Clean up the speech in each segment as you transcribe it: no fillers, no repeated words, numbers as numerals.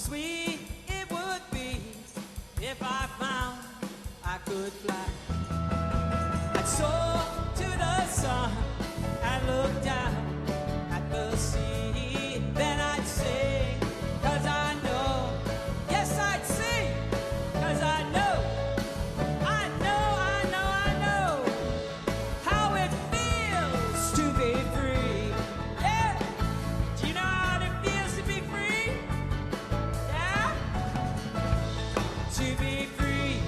sweet it would be if I found I could fly. I'd soar to the sun and look down at the sea. Then I'd sing, 'cause I know. Yes, I'd sing, 'cause I know. How it feels to be free. Yeah. Do you know how it feels to be free? Yeah. To be free,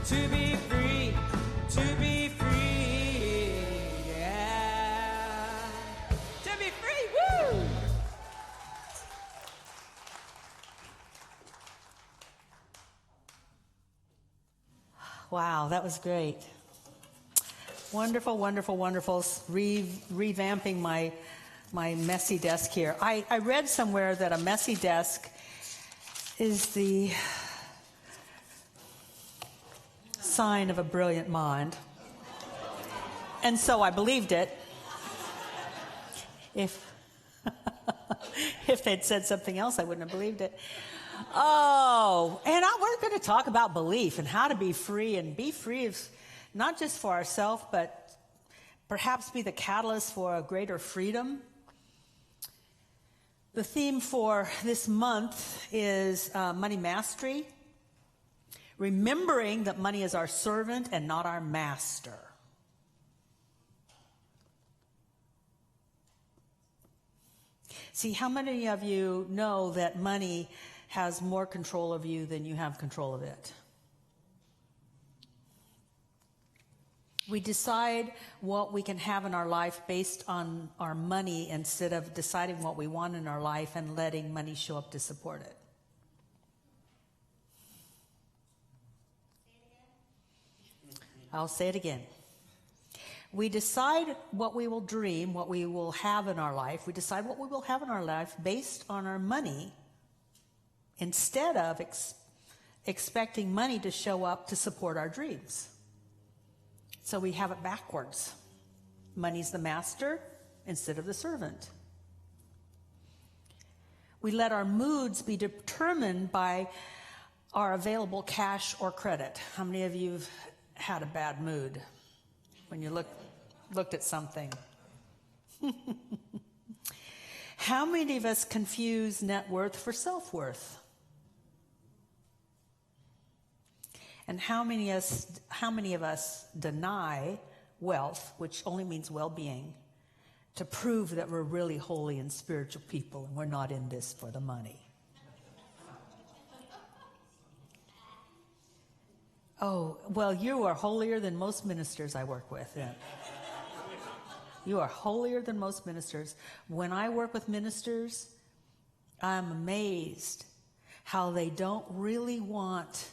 to be free, to be free. Yeah. To be free. Woo! Wow, that was great. Wonderful, wonderful, wonderful. Revamping my messy desk here. I read somewhere that a messy desk is the sign of a brilliant mind. And so I believed it. If they'd said something else, I wouldn't have believed it. Oh, and we're going to talk about belief and how to be free. And be free is not just for ourselves, but perhaps be the catalyst for a greater freedom. The theme for this month is money mastery, remembering that money is our servant and not our master. See, how many of you know that money has more control of you than you have control of it? We decide what we can have in our life based on our money instead of deciding what we want in our life and letting money show up to support it. I'll say it again. We decide what we will dream, what we will have in our life. We decide what we will have in our life based on our money instead of expecting money to show up to support our dreams. So we have it backwards. Money's the master instead of the servant. We let our moods be determined by our available cash or credit. How many of you have had a bad mood when you looked at something? How many of us confuse net worth for self-worth? And how many of us deny wealth, which only means well-being, to prove that we're really holy and spiritual people and we're not in this for the money? Oh, well, you are holier than most ministers I work with. Yeah. You are holier than most ministers. When I work with ministers, I'm amazed how they don't really want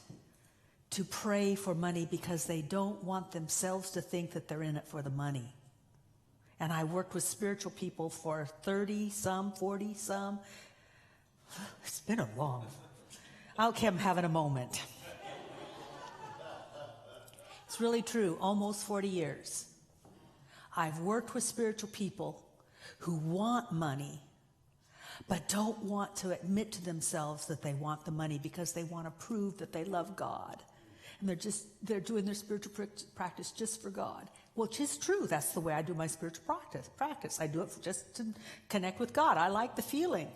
to pray for money because they don't want themselves to think that they're in it for the money. And I worked with spiritual people for 30 some, 40 some. It's been a long. Okay, I'm having a moment. It's really true, almost 40 years. I've worked with spiritual people who want money, but don't want to admit to themselves that they want the money because they want to prove that they love God. And they're doing their spiritual practice just for God. Which is true. That's the way I do my spiritual practice. I do it just to connect with God. I like the feeling.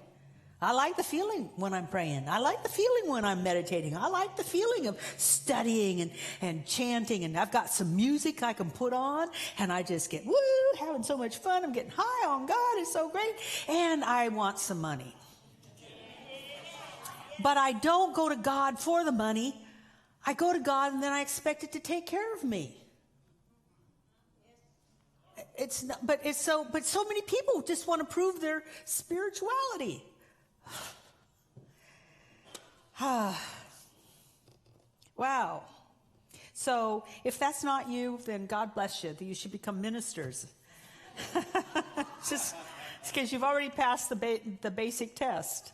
I like the feeling when I'm praying. I like the feeling when I'm meditating. I like the feeling of studying and chanting. And I've got some music I can put on. And I just get, woo, having so much fun. I'm getting high on God. It's so great. And I want some money. But I don't go to God for the money. I go to God and then I expect it to take care of me. It's not, but so many people just want to prove their spirituality. Wow. So if that's not you, then God bless you. You should become ministers. Just because you've already passed the basic test.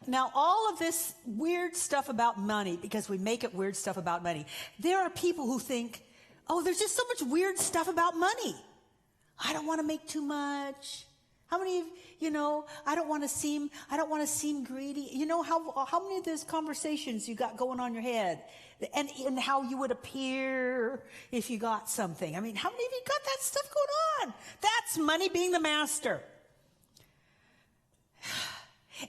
Now, all of this weird stuff about money, because we make it weird stuff about money, there are people who think, oh, there's just so much weird stuff about money. I don't want to make too much. How many of I don't want to seem greedy. You know how many of those conversations you got going on in your head, and how you would appear if you got something. I mean, how many of you got that stuff going on? That's money being the master.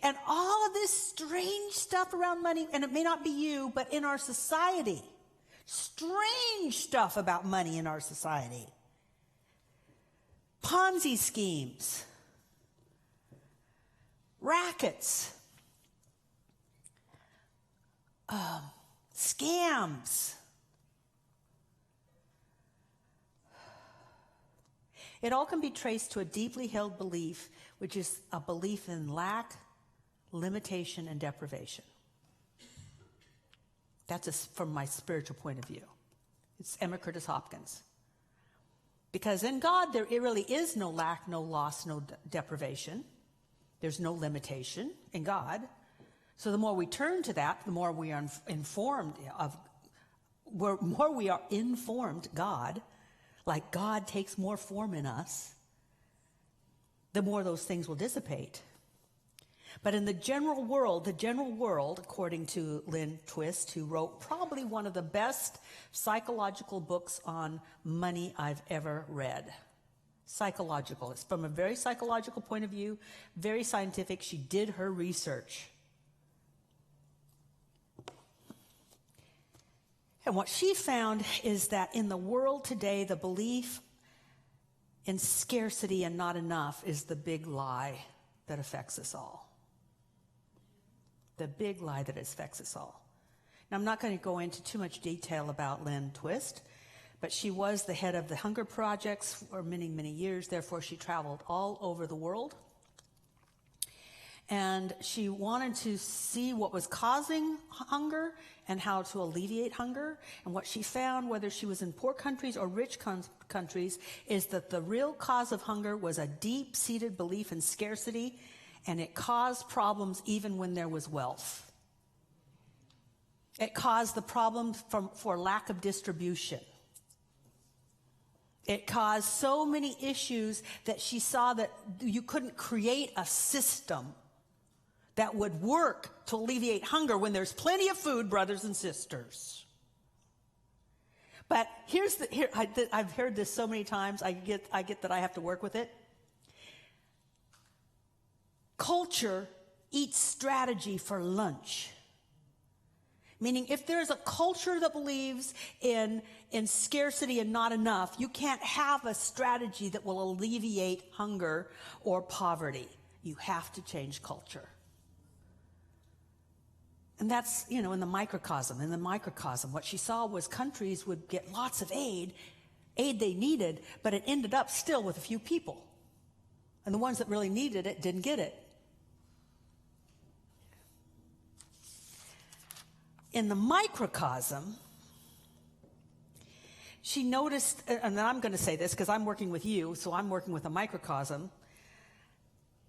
And all of this strange stuff around money, and it may not be you, but in our society, strange stuff about money in our society. Ponzi schemes, rackets, scams. It all can be traced to a deeply held belief, which is a belief in lack, limitation, and deprivation. That's from my spiritual point of view. It's Emma Curtis Hopkins. Because in God, there really is no lack, no loss, no deprivation. There's no limitation in God. So the more we turn to that, the more we are informed God, like God takes more form in us, the more those things will dissipate. But in the general world, according to Lynn Twist, who wrote probably one of the best psychological books on money I've ever read. Psychological. It's from a very psychological point of view, very scientific. She did her research. And what she found is that in the world today, the belief in scarcity and not enough is the big lie that affects us all. The big lie that affects us all. Now, I'm not going to go into too much detail about Lynn Twist, but she was the head of the hunger projects for many, many years. Therefore, she traveled all over the world. And she wanted to see what was causing hunger and how to alleviate hunger. And what she found, whether she was in poor countries or rich countries, is that the real cause of hunger was a deep-seated belief in scarcity, and it caused problems even when there was wealth. It caused the problem for lack of distribution. It caused so many issues that she saw that you couldn't create a system that would work to alleviate hunger when there's plenty of food, brothers and sisters. But I've heard this so many times, I get that I have to work with it. Culture eats strategy for lunch. Meaning, if there's a culture that believes in scarcity and not enough, you can't have a strategy that will alleviate hunger or poverty. You have to change culture. And that's, in the microcosm. In the microcosm, what she saw was countries would get lots of aid they needed, but it ended up still with a few people. And the ones that really needed it didn't get it. In the microcosm, she noticed, and I'm going to say this because I'm working with you, so I'm working with a microcosm.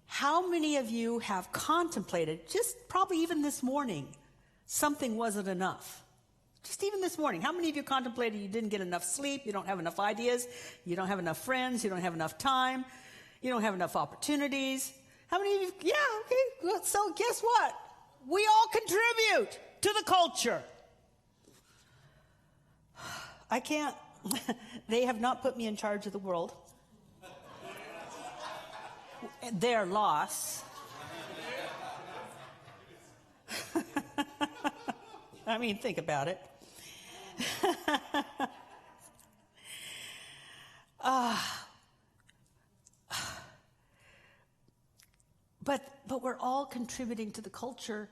How many of you have contemplated, just probably even this morning, something wasn't enough? Just even this morning, how many of you contemplated you didn't get enough sleep, you don't have enough ideas, you don't have enough friends, you don't have enough time, you don't have enough opportunities? How many of you, okay, so guess what? We all contribute to the culture. I can't, they have not put me in charge of the world. Their loss. I mean, think about it. But we're all contributing to the culture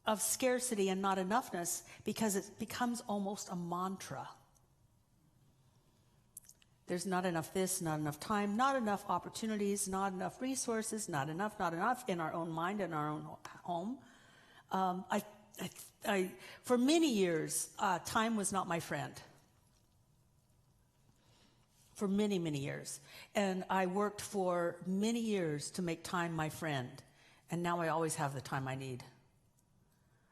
of scarcity and not enoughness because it becomes almost a mantra. There's not enough this, not enough time, not enough opportunities, not enough resources, not enough in our own mind, in our own home. For many years, time was not my friend. For many, many years. And I worked for many years to make time my friend. And now I always have the time I need.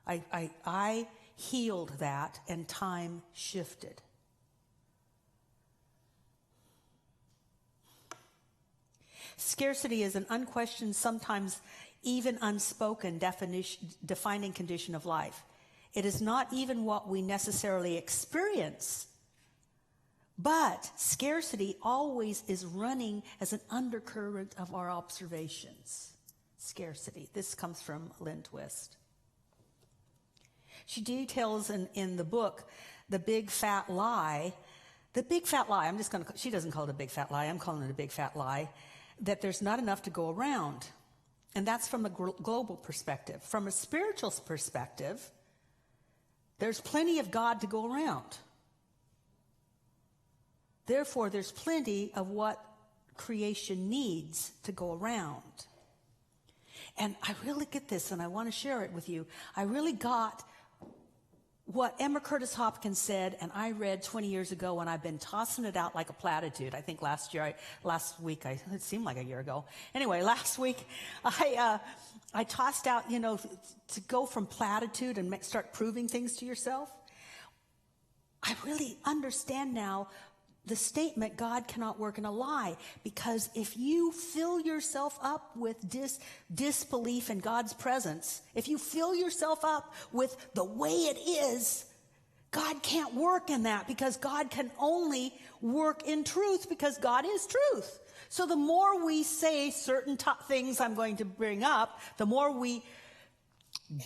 I healed that, and time shifted. Scarcity is an unquestioned, sometimes even unspoken defining condition of life. It is not even what we necessarily experience, but scarcity always is running as an undercurrent of our observations. Scarcity. This comes from Lynn Twist. She details in the book the big fat lie. The big fat lie, she doesn't call it a big fat lie, I'm calling it a big fat lie, that there's not enough to go around. And that's from a global perspective. From a spiritual perspective, there's plenty of God to go around. Therefore, there's plenty of what creation needs to go around. And I really get this, and I want to share it with you. I really got what Emma Curtis Hopkins said, and I read 20 years ago, and I've been tossing it out like a platitude. I think last week, it seemed like a year ago. Anyway, last week, I tossed out, to go from platitude and start proving things to yourself. I really understand now the statement, God cannot work in a lie, because if you fill yourself up with disbelief in God's presence, if you fill yourself up with the way it is, God can't work in that, because God can only work in truth, because God is truth. So the more we say certain things I'm going to bring up, the more we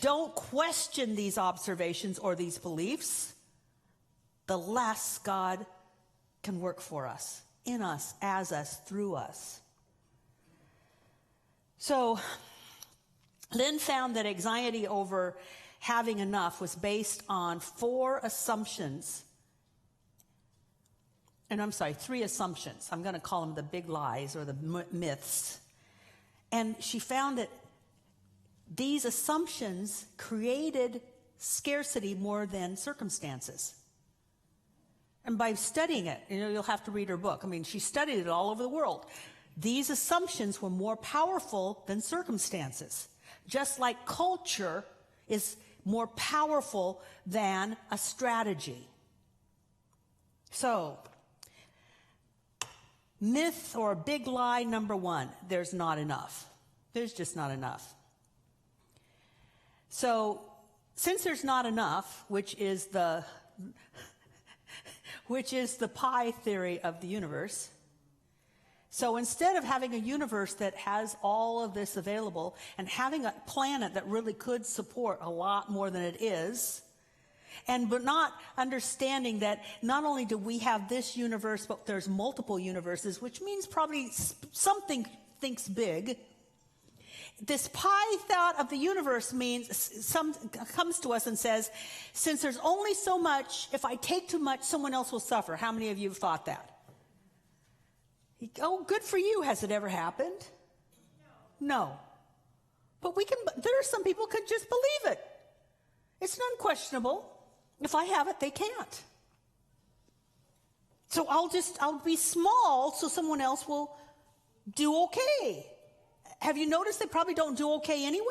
don't question these observations or these beliefs, the less God can work for us, in us, as us, through us. So, Lynn found that anxiety over having enough was based on 3 assumptions. I'm going to call them the big lies or the myths. And she found that these assumptions created scarcity more than circumstances. And by studying it, you'll have to read her book. She studied it all over the world. These assumptions were more powerful than circumstances. Just like culture is more powerful than a strategy. So, myth or big lie number 1, there's not enough. There's just not enough. So, since there's not enough, which is the pie theory of the universe. So instead of having a universe that has all of this available and having a planet that really could support a lot more than it is, but not understanding that not only do we have this universe, but there's multiple universes, which means probably something thinks big. This pie thought of the universe comes to us and says, since there's only so much, if I take too much, someone else will suffer. How many of you have thought that? Oh, good for you. Has it ever happened? No. But there are some people who could just believe it. It's unquestionable. If I have it, they can't. So I'll be small so someone else will do okay. Have you noticed they probably don't do okay anyway?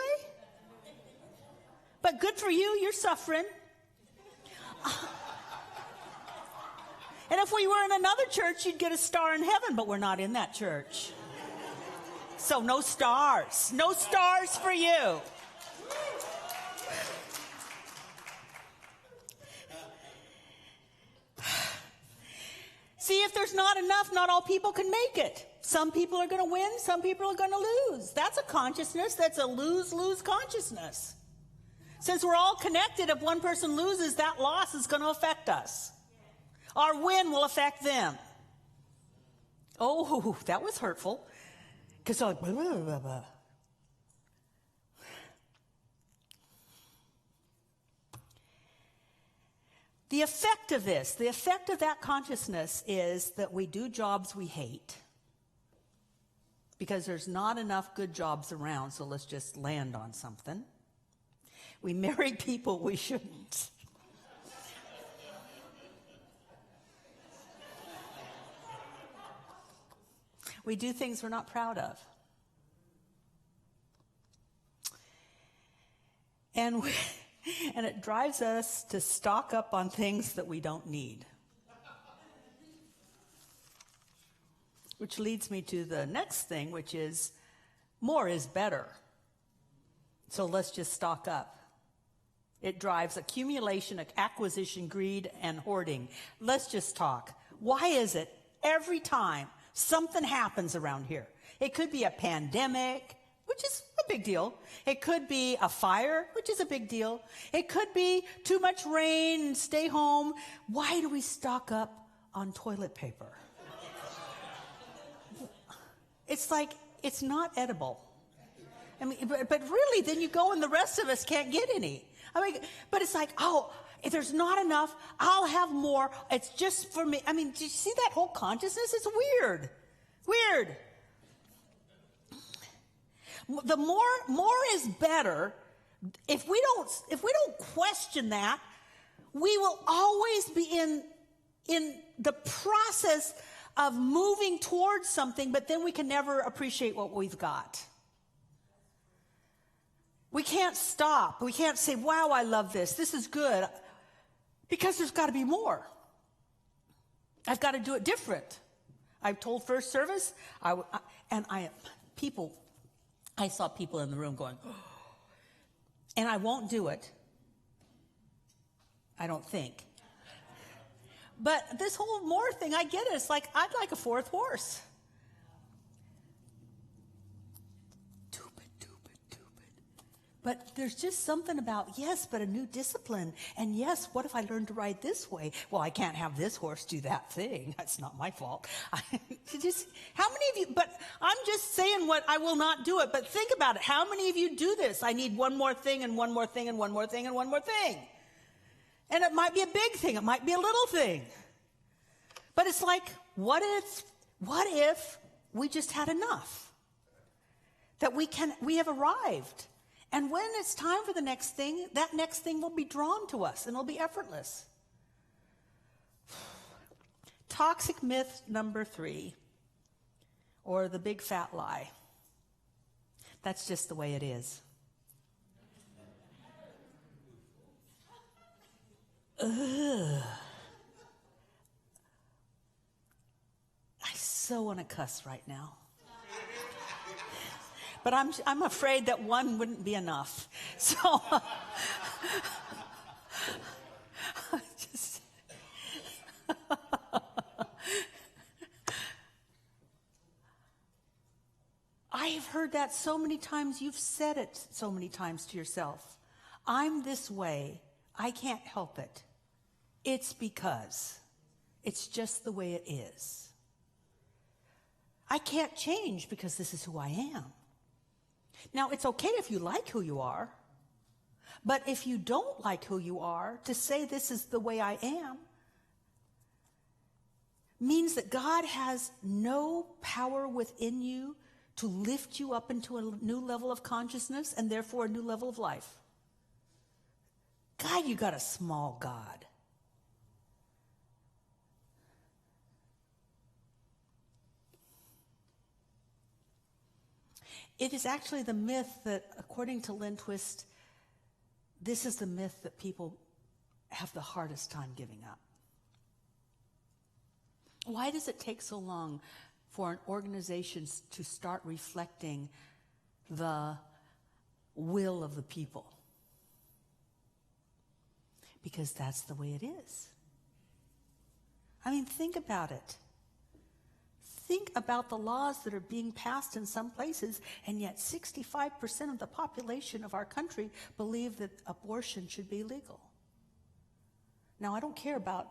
But good for you, you're suffering. And if we were in another church, you'd get a star in heaven, but we're not in that church. So no stars. No stars for you. See, if there's not enough, not all people can make it. Some people are going to win, some people are going to lose. That's a consciousness, that's a lose-lose consciousness. Since we're all connected, if one person loses, that loss is going to affect us. Our win will affect them. Oh, that was hurtful. Because they're like, blah, blah, blah, blah. The effect of that consciousness is that we do jobs we hate. Because there's not enough good jobs around, so let's just land on something. We marry people we shouldn't. We do things we're not proud of. And it drives us to stock up on things that we don't need. Which leads me to the next thing, which is more is better. So let's just stock up. It drives accumulation, acquisition, greed, and hoarding. Let's just talk. Why is it every time something happens around here? It could be a pandemic, which is a big deal. It could be a fire, which is a big deal. It could be too much rain and stay home. Why do we stock up on toilet paper? It's like, it's not edible. I mean, but really, then you go and the rest of us can't get any. I mean, but it's like, oh, if there's not enough, I'll have more. It's just for me. I mean, do you see that whole consciousness? It's weird. Weird. The more is better. If we don't question that, we will always be in the process of moving towards something, but then we can never appreciate what we've got. We can't stop. We can't say, wow, I love this. This is good. Because there's got to be more. I've got to do it different. I've told first service, I saw people in the room going, oh, and I won't do it. I don't think. But this whole more thing, I get it. It's like, I'd like a fourth horse. But there's just something about, yes, but a new discipline. And yes, what if I learn to ride this way? Well, I can't have this horse do that thing. That's not my fault. How many of you, but I'm just saying what I will not do it. But think about it. How many of you do this? I need one more thing and one more thing and one more thing and one more thing. And it might be a big thing. It might be a little thing. But it's like, what if we just had enough? That we have arrived. And when it's time for the next thing, that next thing will be drawn to us and it'll be effortless. Toxic myth number 3, or the big fat lie. That's just the way it is. Ugh. I so want to cuss right now. But I'm afraid that one wouldn't be enough. So I have heard that so many times. You've said it so many times to yourself. I'm this way. I can't help it. It's because it's just the way it is. I can't change because this is who I am. Now, it's okay if you like who you are, but if you don't like who you are, to say this is the way I am means that God has no power within you to lift you up into a new level of consciousness and therefore a new level of life. God, you got a small God. It is actually the myth that, according to Lynn Twist, this is the myth that people have the hardest time giving up. Why does it take so long for an organization to start reflecting the will of the people? Because that's the way it is. I mean, think about it. Think about the laws that are being passed in some places, and yet 65% of the population of our country believe that abortion should be legal. Now, I don't care about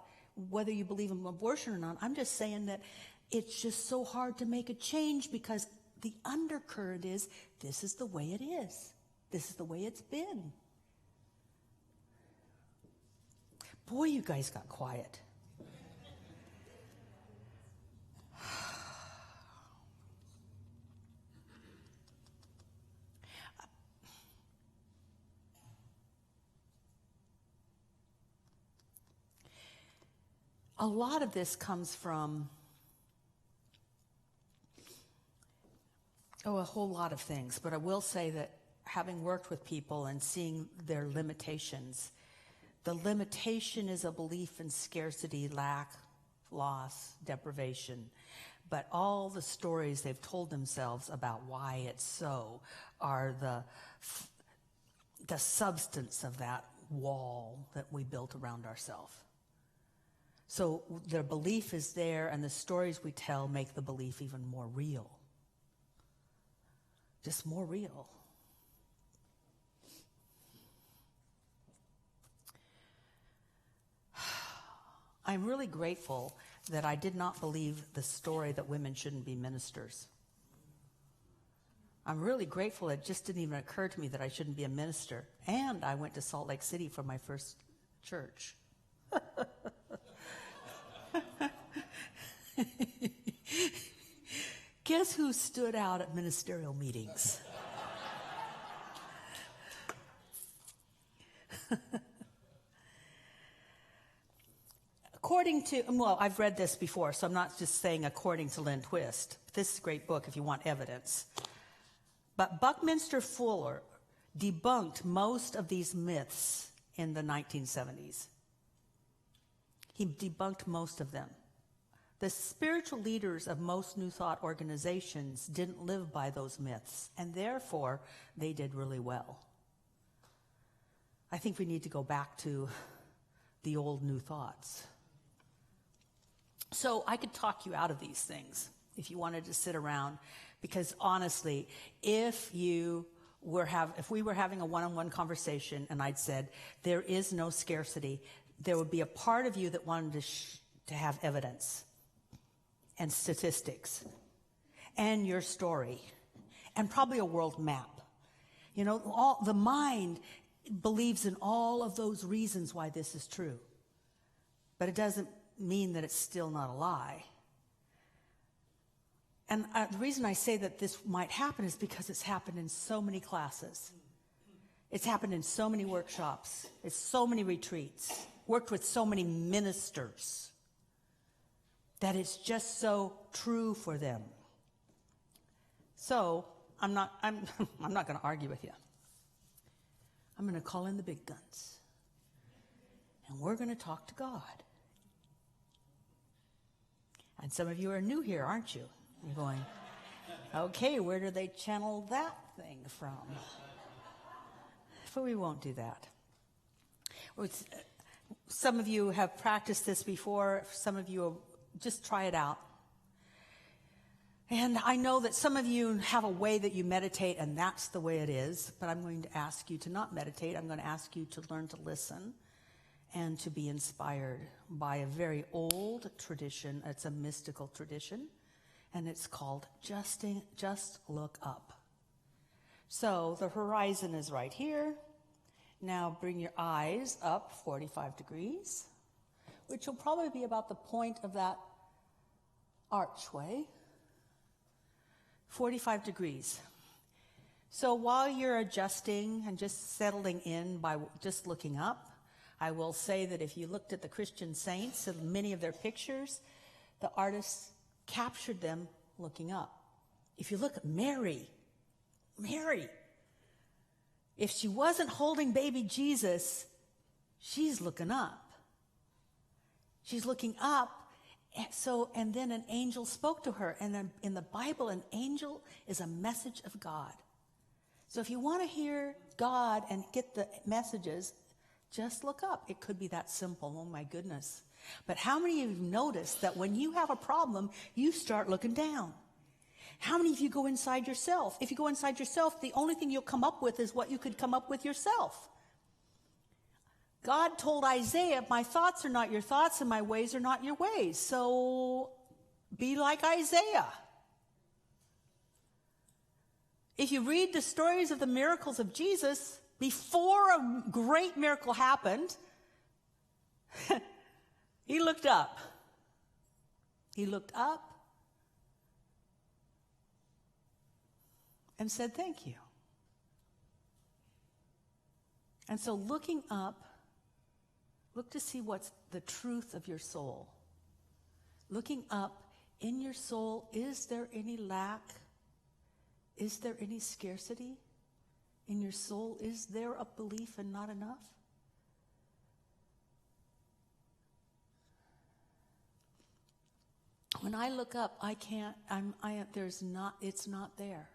whether you believe in abortion or not. I'm just saying that it's just so hard to make a change because the undercurrent is, this is the way it is. This is the way it's been. Boy, you guys got quiet. A lot of this comes from, a whole lot of things, but I will say that having worked with people and seeing their limitations, the limitation is a belief in scarcity, lack, loss, deprivation. but all the stories they've told themselves about why it's so are the substance of that wall that we built around ourselves. So their belief is there, and the stories we tell make the belief even more real. Just more real. I'm really grateful that I did not believe the story that women shouldn't be ministers. I'm really grateful it just didn't even occur to me that I shouldn't be a minister. And I went to Salt Lake City for my first church. Guess who stood out at ministerial meetings? According to, well, I've read this before, so I'm not just saying according to Lynn Twist. This is a great book if you want evidence. But Buckminster Fuller debunked most of these myths in the 1970s. He debunked most of them. The spiritual leaders of most New Thought organizations didn't live by those myths, and therefore they did really well. I think we need to go back to the old New Thoughts. So I could talk you out of these things if you wanted to sit around, because honestly, if we were having a one-on-one conversation and I'd said, there is no scarcity, there would be a part of you that wanted to have evidence and statistics and your story and probably a world map. You know, the mind believes in all of those reasons why this is true, but it doesn't mean that it's still not a lie. And the reason I say that this might happen is because it's happened in so many classes. It's happened in so many workshops. It's so many retreats. Worked with so many ministers that it's just so true for them. So I'm not going to argue with you. I'm going to call in the big guns. And we're going to talk to God. And some of you are new here, aren't you? You're going, okay, where do they channel that thing from? But we won't do that. Some of you have practiced this before. Some of you just try it out. And I know that some of you have a way that you meditate, and that's the way it is. But I'm going to ask you to not meditate. I'm going to ask you to learn to listen and to be inspired by a very old tradition. It's a mystical tradition, and it's called Just Look Up. So the horizon is right here. Now bring your eyes up 45 degrees, which will probably be about the point of that archway. 45 degrees. So while you're adjusting and just settling in by just looking up, I will say that if you looked at the Christian saints and many of their pictures, the artists captured them looking up. If you look at Mary, if she wasn't holding baby Jesus, she's looking up. She's looking up. And then an angel spoke to her. And then in the Bible, an angel is a message of God. So if you want to hear God and get the messages, just look up. It could be that simple. Oh, my goodness. But how many of you noticed that when you have a problem, you start looking down? How many of you go inside yourself? If you go inside yourself, the only thing you'll come up with is what you could come up with yourself. God told Isaiah, my thoughts are not your thoughts and my ways are not your ways. So be like Isaiah. If you read the stories of the miracles of Jesus, before a great miracle happened, he looked up. He looked up and said, thank you. And so looking up, look to see what's the truth of your soul. Looking up in your soul, is there any lack? Is there any scarcity in your soul? Is there a belief in not enough? When I look up, I can't, it's not there.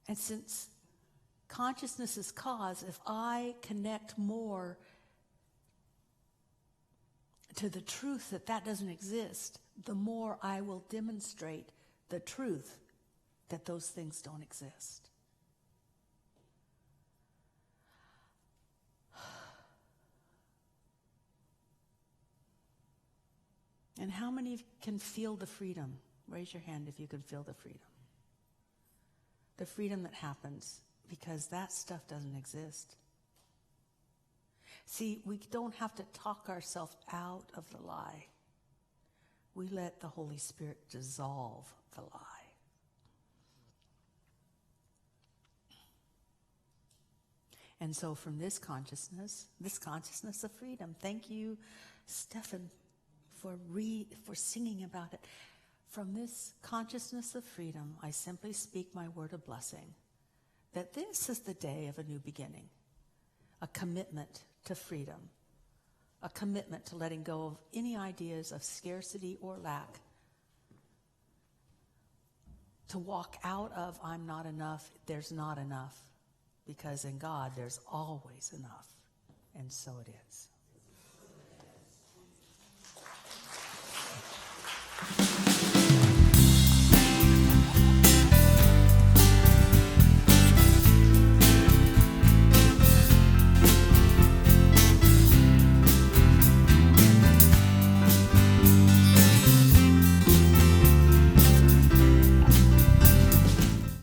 And since consciousness is cause, if I connect more to the truth that doesn't exist, the more I will demonstrate the truth that those things don't exist. And how many can feel the freedom? Raise your hand if you can feel the freedom. The freedom that happens because that stuff doesn't exist. See, we don't have to talk ourselves out of the lie. We let the Holy Spirit dissolve the lie. And so from this consciousness of freedom, thank you, Stephan, for singing about it. From this consciousness of freedom, I simply speak my word of blessing, that this is the day of a new beginning, a commitment to freedom, a commitment to letting go of any ideas of scarcity or lack, to walk out of I'm not enough, there's not enough, because in God there's always enough, and so it is.